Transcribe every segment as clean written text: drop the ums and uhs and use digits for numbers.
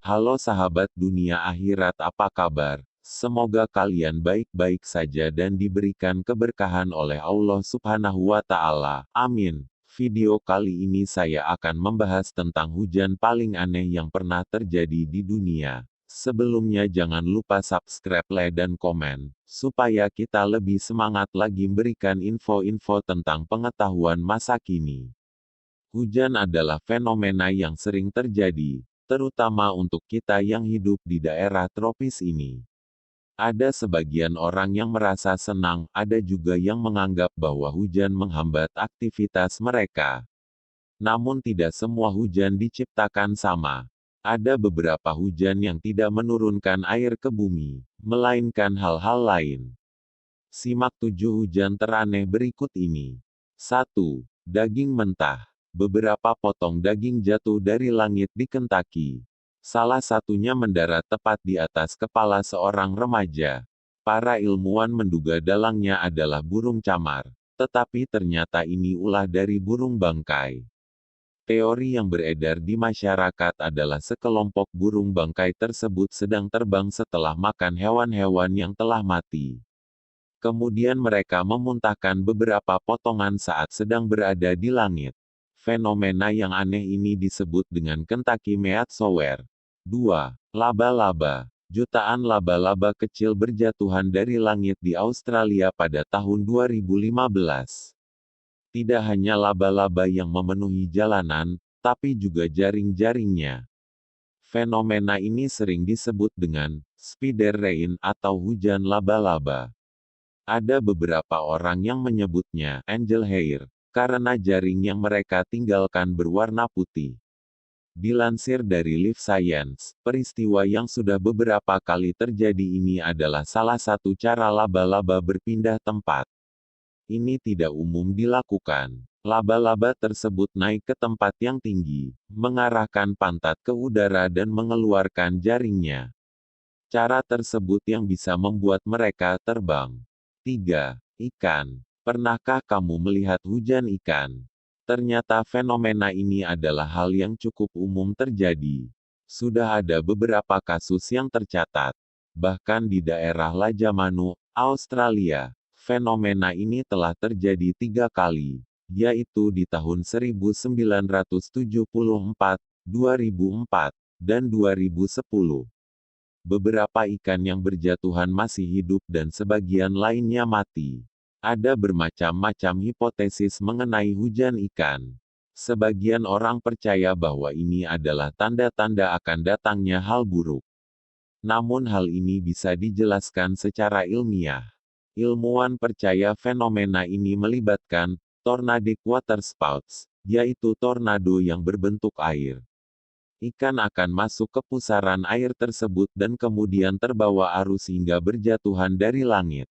Halo sahabat dunia akhirat, apa kabar? Semoga kalian baik-baik saja dan diberikan keberkahan oleh Allah Subhanahu wa Ta'ala. Amin. Video kali ini saya akan membahas tentang hujan paling aneh yang pernah terjadi di dunia. Sebelumnya jangan lupa subscribe, like, dan komen, supaya kita lebih semangat lagi memberikan info-info tentang pengetahuan masa kini. Hujan adalah fenomena yang sering terjadi, terutama untuk kita yang hidup di daerah tropis ini. Ada sebagian orang yang merasa senang, ada juga yang menganggap bahwa hujan menghambat aktivitas mereka. Namun tidak semua hujan diciptakan sama. Ada beberapa hujan yang tidak menurunkan air ke bumi, melainkan hal-hal lain. Simak 7 hujan teraneh berikut ini. 1. Daging mentah. Beberapa potong daging jatuh dari langit di Kentucky. Salah satunya mendarat tepat di atas kepala seorang remaja. Para ilmuwan menduga dalangnya adalah burung camar, tetapi ternyata ini ulah dari burung bangkai. Teori yang beredar di masyarakat adalah sekelompok burung bangkai tersebut sedang terbang setelah makan hewan-hewan yang telah mati. Kemudian mereka memuntahkan beberapa potongan saat sedang berada di langit. Fenomena yang aneh ini disebut dengan Kentucky Meat Shower. 2. Laba-laba. Jutaan laba-laba kecil berjatuhan dari langit di Australia pada tahun 2015. Tidak hanya laba-laba yang memenuhi jalanan, tapi juga jaring-jaringnya. Fenomena ini sering disebut dengan spider rain atau hujan laba-laba. Ada beberapa orang yang menyebutnya angel hair, karena jaring yang mereka tinggalkan berwarna putih. Dilansir dari Live Science, peristiwa yang sudah beberapa kali terjadi ini adalah salah satu cara laba-laba berpindah tempat. Ini tidak umum dilakukan. Laba-laba tersebut naik ke tempat yang tinggi, mengarahkan pantat ke udara dan mengeluarkan jaringnya. Cara tersebut yang bisa membuat mereka terbang. 3. Ikan. Pernahkah kamu melihat hujan ikan? Ternyata fenomena ini adalah hal yang cukup umum terjadi. Sudah ada beberapa kasus yang tercatat. Bahkan di daerah Lajamanu, Australia, fenomena ini telah terjadi 3 kali, yaitu di tahun 1974, 2004, dan 2010. Beberapa ikan yang berjatuhan masih hidup dan sebagian lainnya mati. Ada bermacam-macam hipotesis mengenai hujan ikan. Sebagian orang percaya bahwa ini adalah tanda-tanda akan datangnya hal buruk. Namun hal ini bisa dijelaskan secara ilmiah. Ilmuwan percaya fenomena ini melibatkan tornadic waterspouts, yaitu tornado yang berbentuk air. Ikan akan masuk ke pusaran air tersebut dan kemudian terbawa arus hingga berjatuhan dari langit.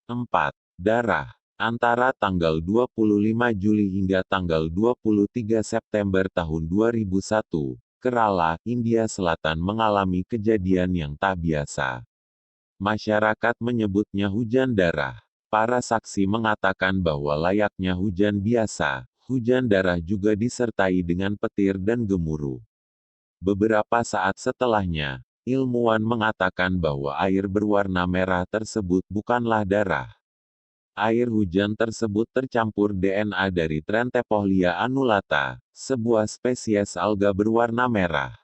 4. Darah. Antara tanggal 25 Juli hingga tanggal 23 September tahun 2001, Kerala, India Selatan mengalami kejadian yang tak biasa. Masyarakat menyebutnya hujan darah. Para saksi mengatakan bahwa layaknya hujan biasa, hujan darah juga disertai dengan petir dan gemuruh. Beberapa saat setelahnya, ilmuwan mengatakan bahwa air berwarna merah tersebut bukanlah darah. Air hujan tersebut tercampur DNA dari Trentepohlia annulata, sebuah spesies alga berwarna merah.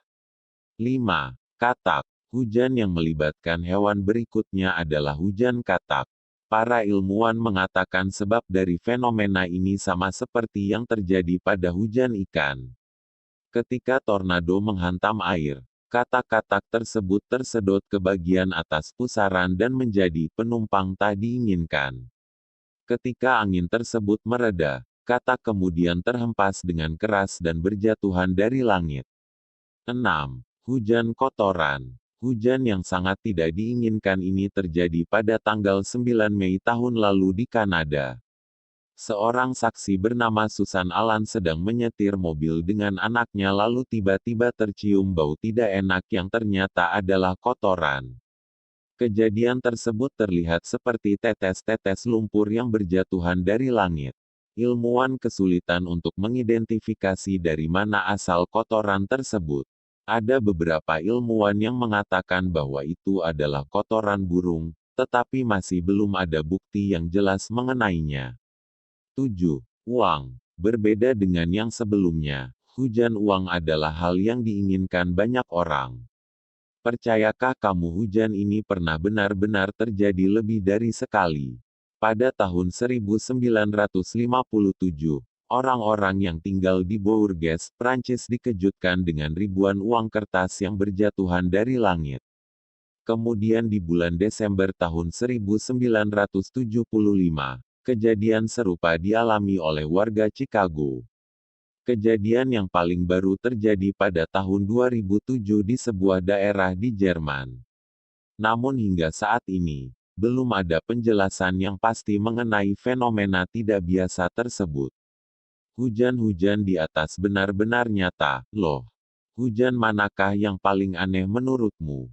5. Katak. Hujan yang melibatkan hewan berikutnya adalah hujan katak. Para ilmuwan mengatakan sebab dari fenomena ini sama seperti yang terjadi pada hujan ikan. Ketika tornado menghantam air, katak-katak tersebut tersedot ke bagian atas pusaran dan menjadi penumpang tak diinginkan. Ketika angin tersebut mereda, katak kemudian terhempas dengan keras dan berjatuhan dari langit. 6. Hujan kotoran. Hujan yang sangat tidak diinginkan ini terjadi pada tanggal 9 Mei tahun lalu di Kanada. Seorang saksi bernama Susan Allen sedang menyetir mobil dengan anaknya lalu tiba-tiba tercium bau tidak enak yang ternyata adalah kotoran. Kejadian tersebut terlihat seperti tetes-tetes lumpur yang berjatuhan dari langit. Ilmuwan kesulitan untuk mengidentifikasi dari mana asal kotoran tersebut. Ada beberapa ilmuwan yang mengatakan bahwa itu adalah kotoran burung, tetapi masih belum ada bukti yang jelas mengenainya. 7. Uang. Berbeda dengan yang sebelumnya, hujan uang adalah hal yang diinginkan banyak orang. Percayakah kamu hujan ini pernah benar-benar terjadi lebih dari sekali? Pada tahun 1957, orang-orang yang tinggal di Bourges, Prancis dikejutkan dengan ribuan uang kertas yang berjatuhan dari langit. Kemudian di bulan Desember tahun 1975, kejadian serupa dialami oleh warga Chicago. Kejadian yang paling baru terjadi pada tahun 2007 di sebuah daerah di Jerman. Namun hingga saat ini, belum ada penjelasan yang pasti mengenai fenomena tidak biasa tersebut. Hujan-hujan di atas benar-benar nyata, loh. Hujan manakah yang paling aneh menurutmu?